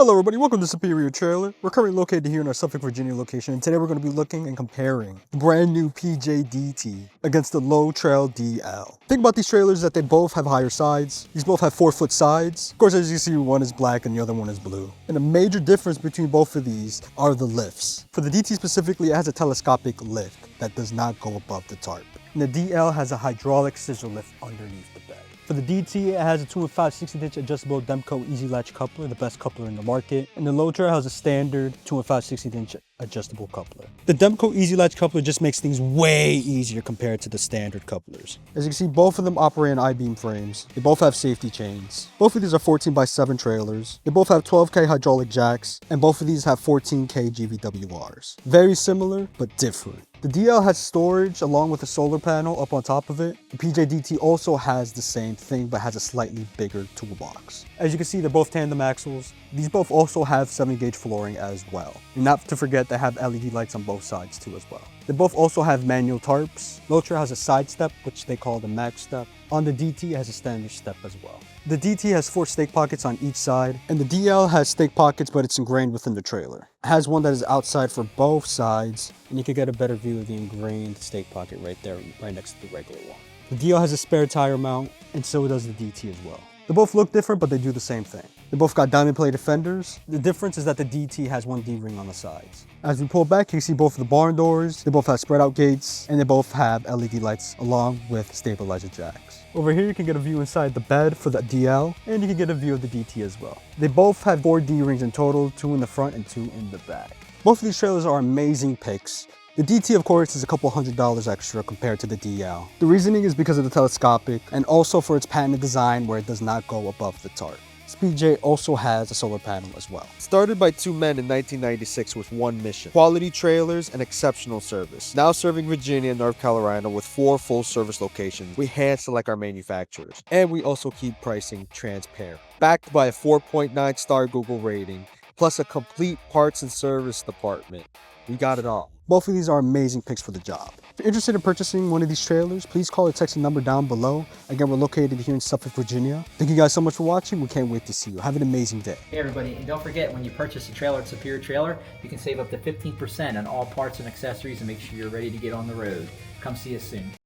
Hello everybody, welcome to Superior Trailer. We're currently located here in our Suffolk, Virginia location, and today we're going to be looking and comparing the brand new PJDT against the Low Trail DL. Think about these trailers that they both have higher sides. These both have 4-foot sides. Of course, as you see, one is black and the other one is blue. And the major difference between both of these are the lifts. For the DT specifically, it has a telescopic lift that does not go above the tarp. And the DL has a hydraulic scissor lift underneath the bed. For the DT, it has a 2 5/16" adjustable Demco Easy Latch coupler, the best coupler in the market. And the Low Trail has a standard 2 5/16" adjustable coupler. The Demco Easy Latch coupler just makes things way easier compared to the standard couplers. As you can see, both of them operate on I-beam frames. They both have safety chains. Both of these are 14x7 trailers. They both have 12K hydraulic jacks, and both of these have 14K GVWRs. Very similar, but different. The DL has storage along with a solar panel up on top of it. The PJDT also has the same thing, but has a slightly bigger toolbox. As you can see, they're both tandem axles. These both also have 70-gauge flooring as well. And not to forget, they have LED lights on both sides too as well. They both also have manual tarps. Low Trail has a side step, which they call the max step. On the DT, it has a standard step as well. The DT has 4 stake pockets on each side, and the DL has stake pockets, but it's ingrained within the trailer. It has one that is outside for both sides, and you can get a better view of the ingrained stake pocket right there, right next to the regular one. The DL has a spare tire mount, and so does the DT as well. They both look different, but they do the same thing. They both got diamond plated fenders. The difference is that the DT has one D-ring on the sides. As we pull back, you can see both of the barn doors. They both have spread out gates, and they both have LED lights along with stabilizer jacks. Over here, you can get a view inside the bed for the DL, and you can get a view of the DT as well. They both have 4 D-rings in total, 2 in the front and 2 in the back. Both of these trailers are amazing picks. The DT, of course, is a couple $100s extra compared to the DL. The reasoning is because of the telescopic, and also for its patented design where it does not go above the tarp. PJ also has a solar panel as well. Started by 2 men in 1996 with one mission: quality trailers and exceptional service. Now serving Virginia and North Carolina with 4 full service locations, we hand select our manufacturers. And we also keep pricing transparent. Backed by a 4.9 star Google rating, plus a complete parts and service department. We got it all. Both of these are amazing picks for the job. If you're interested in purchasing one of these trailers, please call or text the number down below. Again, we're located here in Suffolk, Virginia. Thank you guys so much for watching. We can't wait to see you. Have an amazing day. Hey everybody, and don't forget, when you purchase a trailer at Superior Trailer, you can save up to 15% on all parts and accessories and make sure you're ready to get on the road. Come see us soon.